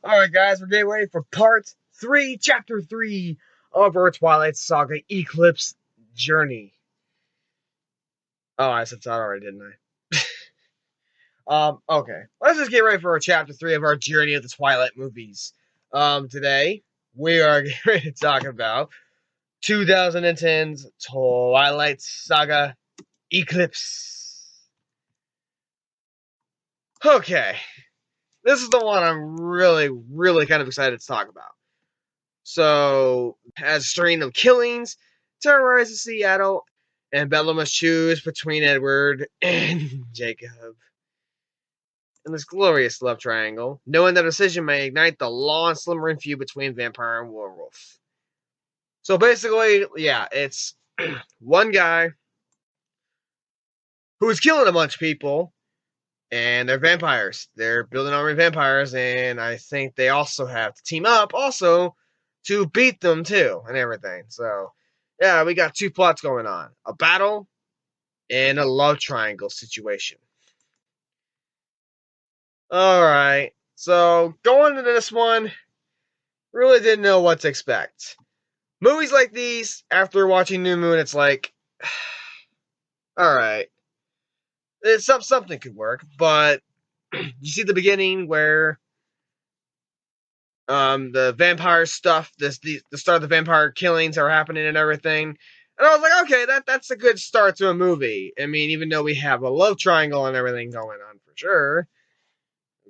Alright, guys, we're getting ready for part 3, chapter 3 of our Twilight Saga Eclipse journey. Oh, I said that already, didn't I? Okay. Let's just get ready for our chapter 3 of our journey of the Twilight movies. Today, we are getting ready to talk about 2010's Twilight Saga Eclipse. Okay. This is the one I'm really kind of excited to talk about. So, as a string of killings terrorizes Seattle, and Bella must choose between Edward and Jacob in this glorious love triangle, knowing that decision may ignite the long slumbering feud between vampire and werewolf. So basically, yeah, it's one guy who's killing a bunch of people, and they're vampires. They're building army vampires, and I think they also have to team up also to beat them too, and everything. So, yeah, we got two plots going on: a battle and a love triangle situation. All right. So going into this one, really didn't know what to expect. Movies like these, after watching New Moon, it's like, all right, something could work, but you see the beginning where the vampire stuff, the start of the vampire killings are happening and everything. And I was like, okay, that's a good start to a movie. I mean, even though we have a love triangle and everything going on for sure,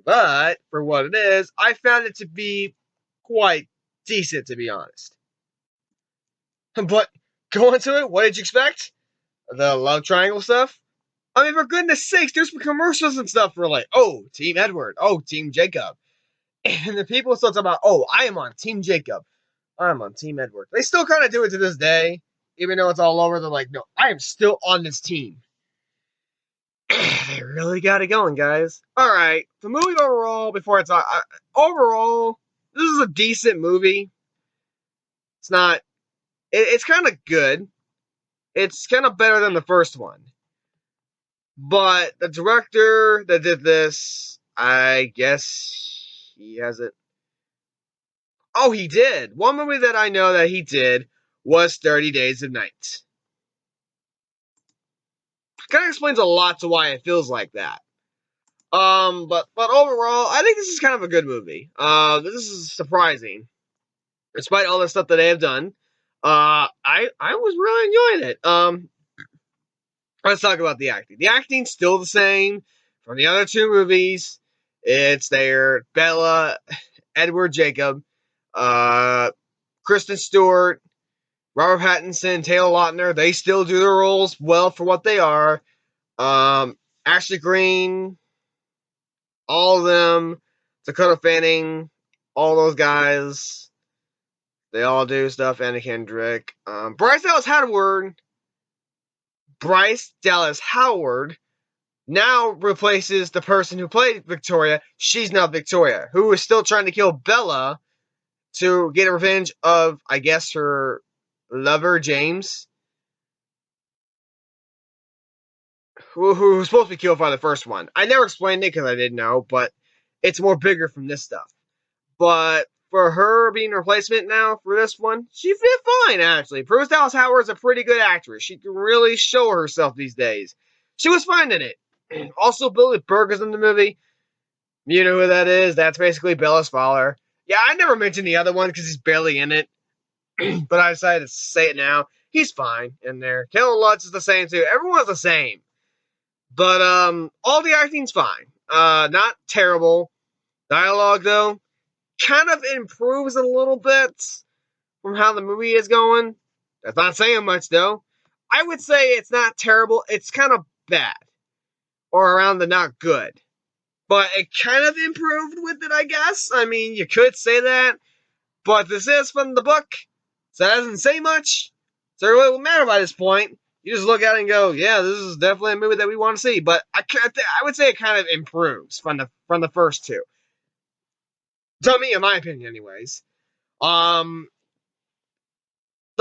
but for what it is, I found it to be quite decent, to be honest. But going to it, what did you expect? The love triangle stuff? I mean, for goodness sakes, there's commercials and stuff for like, oh, Team Edward, oh, Team Jacob. And the people still talk about, oh, I am on Team Jacob. I'm on Team Edward. They still kind of do it to this day, even though it's all over. They're like, no, I am still on this team. They really got it going, guys. All right, the movie overall, before it's overall, this is a decent movie. It's not. It's kind of good. It's kind of better than the first one. But the director that did this, I guess he has it. Oh, he did. One movie that I know that he did was 30 Days of Night. Kind of explains a lot to why it feels like that. But overall, I think this is kind of a good movie. This is surprising, despite all the stuff that they have done. I was really enjoying it. Let's talk about the acting. The acting's still the same from the other two movies. It's there. Bella, Edward Jacob, Kristen Stewart, Robert Pattinson, Taylor Lautner. They still do their roles well for what they are. Ashley Greene, all of them, Dakota Fanning, all those guys. They all do stuff. Anna Kendrick. Bryce Dallas Howard now replaces the person who played Victoria. She's now Victoria, who is still trying to kill Bella to get revenge of, I guess, her lover, James, who was supposed to be killed by the first one. I never explained it because I didn't know, but it's more bigger from this stuff. But for her being a replacement now for this one, she fit fine, actually. Bryce Dallas Howard is a pretty good actress. She can really show herself these days. She was fine in it. Also, Billy Burger's in the movie. You know who that is? That's basically Bella's father. Yeah, I never mentioned the other one because he's barely in it. But I decided to say it now. He's fine in there. Taylor Lutz is the same, too. Everyone's the same. But, all the acting's fine. Not terrible. Dialogue, though, kind of improves a little bit from how the movie is going. That's not saying much, though. I would say it's not terrible. It's kind of bad. Or around the not good. But it kind of improved with it, I guess. I mean, you could say that. But this is from the book. So that doesn't say much. So it really won't matter by this point. You just look at it and go, yeah, this is definitely a movie that we want to see. But I would say it kind of improves from the first two. To me, in my opinion, anyways. The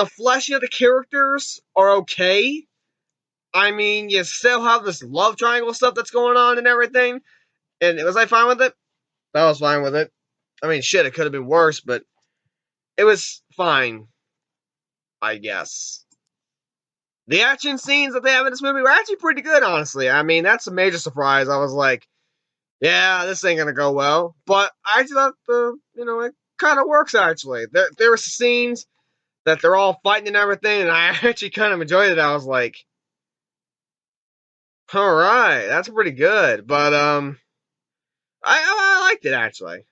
fleshing of the characters are okay. I mean, you still have this love triangle stuff that's going on and everything. And was I fine with it? I was fine with it. I mean, shit, it could have been worse, but it was fine, I guess. The action scenes that they have in this movie were actually pretty good, honestly. I mean, that's a major surprise. I was like, yeah, this ain't gonna go well. But I actually thought it kind of works, actually. There were scenes that they're all fighting and everything, and I actually kind of enjoyed it. I was like, alright, that's pretty good. But, I liked it, actually.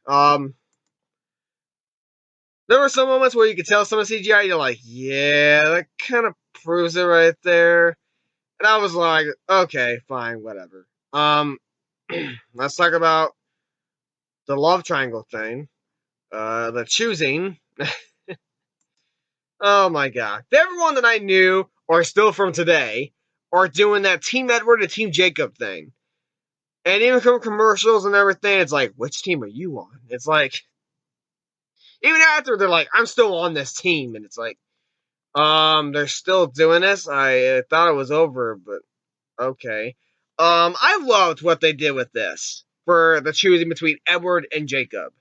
There were some moments where you could tell some of the CGI, you're like, yeah, that kind of proves it right there. And I was like, okay, fine, whatever. Let's talk about the love triangle thing. The choosing. Oh my god. Everyone that I knew, or still from today, are doing that Team Edward and Team Jacob thing. And even from commercials and everything, it's like, which team are you on? It's like, even after they're like, I'm still on this team, and it's like, they're still doing this. I thought it was over, but okay. I loved what they did with this for the choosing between Edward and Jacob.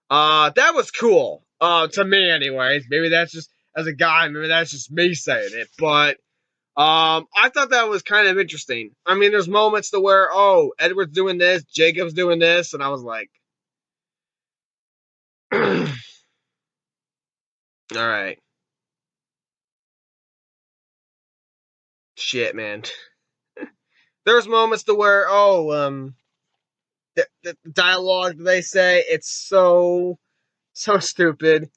That was cool. To me, anyways. Maybe that's just as a guy. Maybe that's just me saying it, but I thought that was kind of interesting. I mean, there's moments to where Edward's doing this, Jacob's doing this, and I was like, all right, shit, man. There's moments to where the dialogue they say it's so stupid.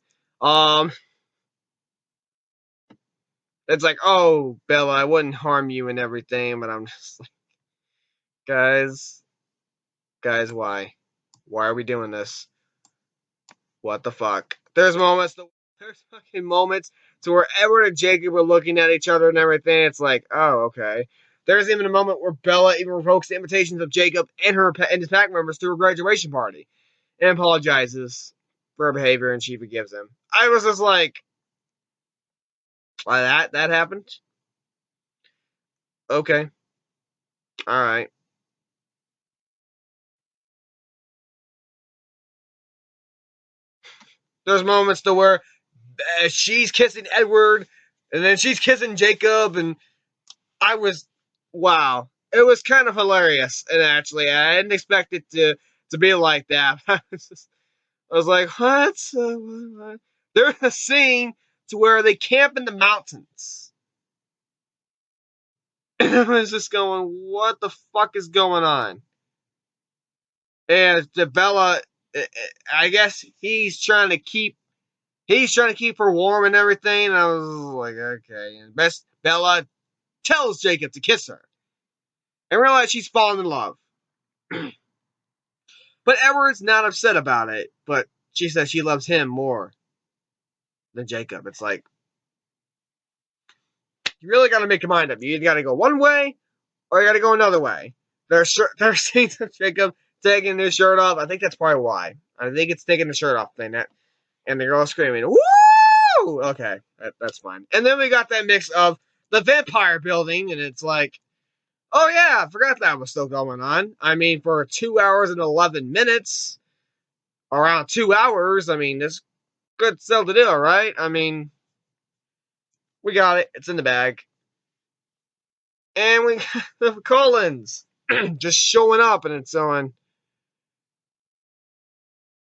Um, it's like, oh, Bella, I wouldn't harm you and everything, but I'm just like, guys, why? Why are we doing this? What the fuck? There's fucking moments to where Edward and Jacob are looking at each other and everything. It's like, oh, okay. There's even a moment where Bella even revokes the invitations of Jacob and his pack members to her graduation party and apologizes for her behavior, and she forgives him. I was just like, why that happened? Okay, all right. There's moments to where she's kissing Edward, and then she's kissing Jacob, and I was, wow. It was kind of hilarious, and actually, I didn't expect it to be like that. I was like, what? What? There's a scene to where they camp in the mountains. And I was just going, what the fuck is going on? And the Bella, I guess he's trying to keep her warm and everything. And I was like, okay. And Bella tells Jacob to kiss her and realize she's fallen in love. But Edward's not upset about it. But she says she loves him more than Jacob. It's like, you really got to make your mind up. You either got to go one way or you got to go another way. There's scenes of Jacob taking his shirt off. I think that's probably why. I think it's taking the shirt off thing. And they're all screaming, woo! Okay, that's fine. And then we got that mix of the vampire building, and it's like, oh yeah, I forgot that was still going on. I mean, for 2 hours and 11 minutes, around 2 hours, I mean, this good still to do, right? I mean, we got it. It's in the bag. And we got the Collins just showing up, and it's on.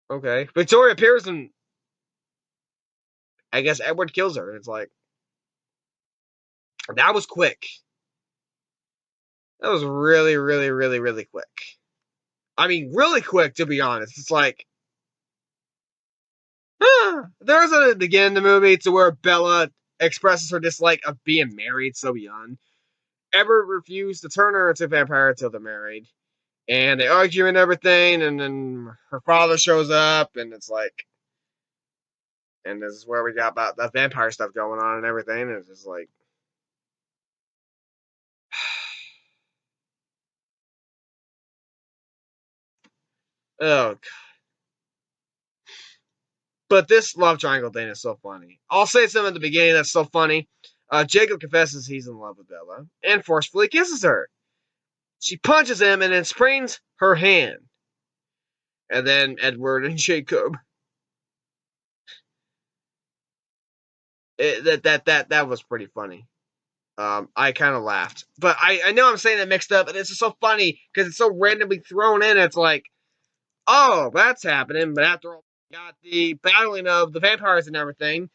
Okay. Victoria appears, and I guess Edward kills her, and it's like, that was quick. That was really, really, really, really quick. I mean, really quick, to be honest. It's like, there's a again in the movie to where Bella expresses her dislike of being married so young. Edward refused to turn her into a vampire until they're married. And they argue and everything, and then her father shows up, and it's like, and this is where we got about that vampire stuff going on and everything, and it's just like, oh. But this love triangle thing is so funny. I'll say something at the beginning that's so funny. Jacob confesses he's in love with Bella and forcefully kisses her. She punches him and then sprains her hand. And then Edward and Jacob. That was pretty funny. I kind of laughed, but I know I'm saying it mixed up, and it's just so funny because it's so randomly thrown in. It's like, oh, that's happening, but after all, we got the battling of the vampires and everything,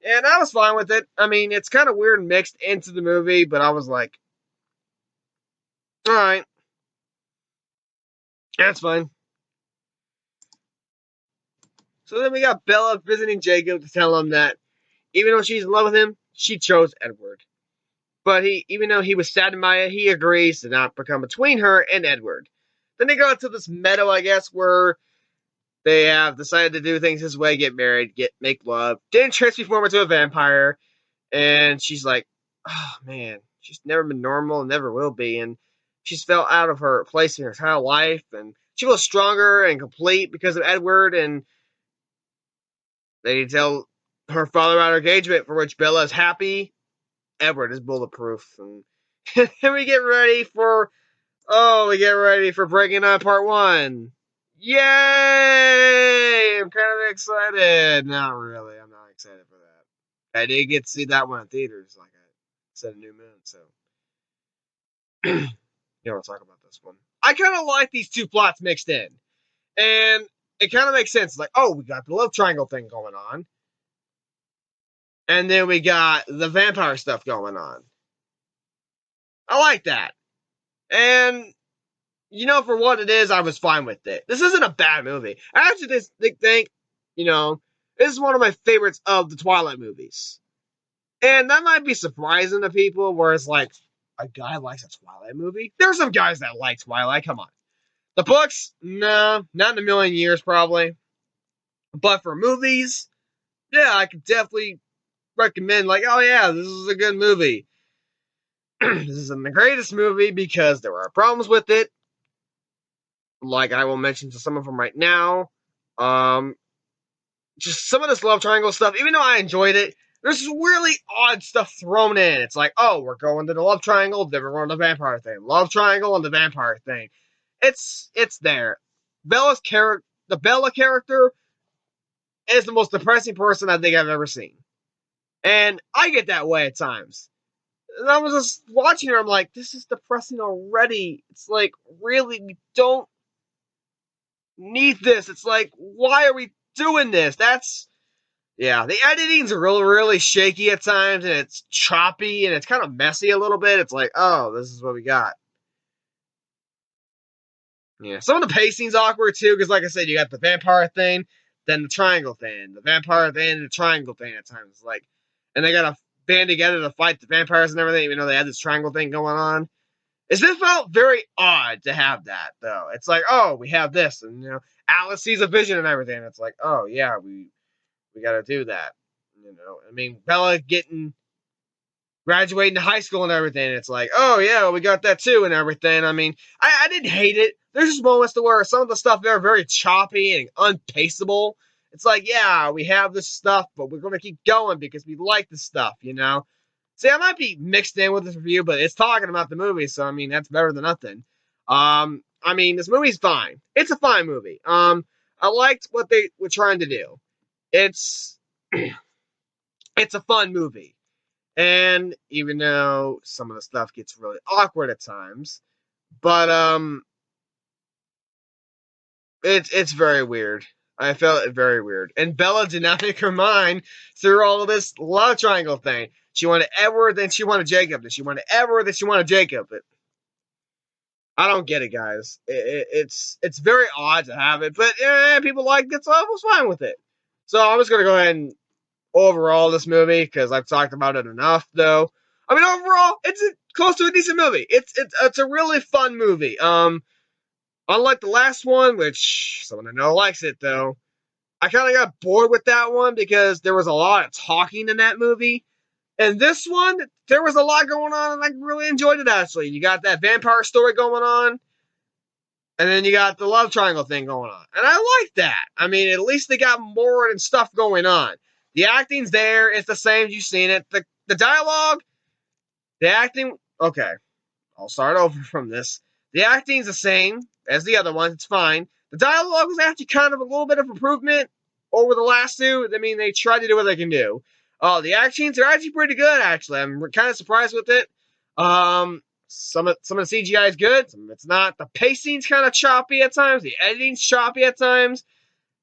and I was fine with it. I mean, it's kind of weird and mixed into the movie, but I was like, all right, that's fine. So then we got Bella visiting Jacob to tell him that even though she's in love with him, she chose Edward. But even though he was saddened by it, he agrees to not become between her and Edward. Then they go to this meadow, I guess, where they have decided to do things his way, get married, make love. Didn't transform into a vampire, and she's like, oh man, she's never been normal, never will be, and she's felt out of her place in her entire life, and she feels stronger and complete because of Edward, and they tell her father about her engagement, for which Bella is happy. Edward is bulletproof, and then we get ready for Breaking On Part 1. Yay! I'm kind of excited. Not really. I'm not excited for that. I did get to see that one in theaters, like I said, a New Moon, so you want to talk about this one. I kind of like these two plots mixed in. And it kind of makes sense. Like, oh, we got the love triangle thing going on. And then we got the vampire stuff going on. I like that. And for what it is, I was fine with it. This isn't a bad movie. I actually just think, this is one of my favorites of the Twilight movies. And that might be surprising to people, where it's like, a guy likes a Twilight movie? There are some guys that like Twilight, come on. The books? No, not in a million years, probably. But for movies, yeah, I could definitely recommend, like, oh yeah, this is a good movie. This isn't the greatest movie because there are problems with it. Like I will mention to some of them right now. Just some of this love triangle stuff, even though I enjoyed it, there's really odd stuff thrown in. It's like, oh, we're going to the love triangle, then we're going to the vampire thing. Love triangle and the vampire thing. It's there. The Bella character is the most depressing person I think I've ever seen. And I get that way at times. And I was just watching her, I'm like, this is depressing already. It's like, really, we don't need this. It's like, why are we doing this? The editing's really, really shaky at times, and it's choppy, and it's kind of messy a little bit. It's like, oh, this is what we got. Yeah, some of the pacing's awkward, too, because like I said, you got the vampire thing, then the triangle thing, the vampire thing, and the triangle thing at times. It's like, and they gotta band together to fight the vampires and everything, even though they had this triangle thing going on. It felt very odd to have that, though. It's like, oh, we have this, and, Alice sees a vision and everything. It's like, oh, yeah, we gotta do that. I mean, Bella graduating to high school and everything. It's like, oh, yeah, we got that too and everything. I mean, I didn't hate it. There's just moments to where some of the stuff there are very choppy and unpaceable. It's like, yeah, we have this stuff, but we're going to keep going because we like this stuff, See, I might be mixed in with this review, but it's talking about the movie, so, I mean, that's better than nothing. I mean, this movie's fine. It's a fine movie. I liked what they were trying to do. It's a fun movie. And even though some of the stuff gets really awkward at times, but it's very weird. I felt it very weird. And Bella did not make her mind through all of this love triangle thing. She wanted Edward, then she wanted Jacob. Then she wanted Edward, then she wanted Jacob. I don't get it, guys. It's very odd to have it, but people like it, so I was fine with it. So I'm just gonna go ahead and overall this movie, because I've talked about it enough, though. I mean, overall, it's close to a decent movie. It's a really fun movie. Unlike the last one, which someone I know likes it, though, I kind of got bored with that one because there was a lot of talking in that movie. And this one, there was a lot going on, and I really enjoyed it, actually. You got that vampire story going on, and then you got the love triangle thing going on. And I like that. I mean, at least they got more and stuff going on. The acting's there. It's the same as you've seen it. The dialogue, the acting, okay. I'll start over from this. The acting's the same as the other ones. It's fine. The dialogue was actually kind of a little bit of improvement over the last two. I mean, they tried to do what they can do. The action scenes are actually pretty good. Actually, I'm kind of surprised with it. Some of the CGI is good, some of it's not. The pacing's kind of choppy at times. The editing's choppy at times.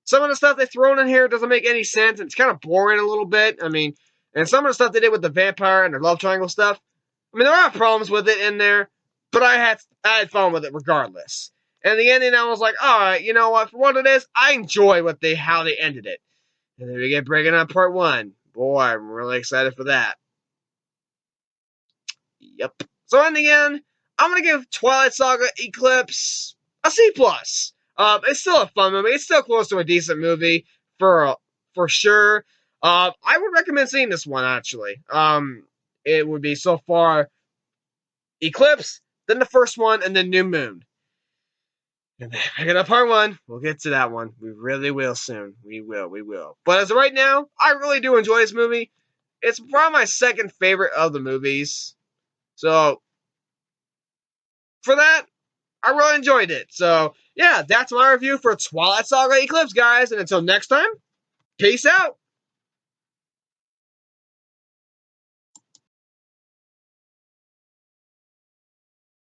Some of the stuff they've thrown in here doesn't make any sense, and it's kind of boring a little bit. I mean, and some of the stuff they did with the vampire and their love triangle stuff, I mean, there are problems with it in there, but I had fun with it regardless. And the ending, I was like, all right, you know what? For what it is, I enjoy how they ended it. And then we get breaking on part one. Boy, I'm really excited for that. Yep. So in the end, I'm gonna give Twilight Saga Eclipse a C plus. It's still a fun movie. It's still close to a decent movie for sure. I would recommend seeing this one actually. It would be so far Eclipse, then the first one, and then New Moon. And then picking up part one, we'll get to that one. We really will soon. We will. But as of right now, I really do enjoy this movie. It's probably my second favorite of the movies. So for that, I really enjoyed it. So yeah, that's my review for Twilight Saga Eclipse, guys. And until next time, peace out.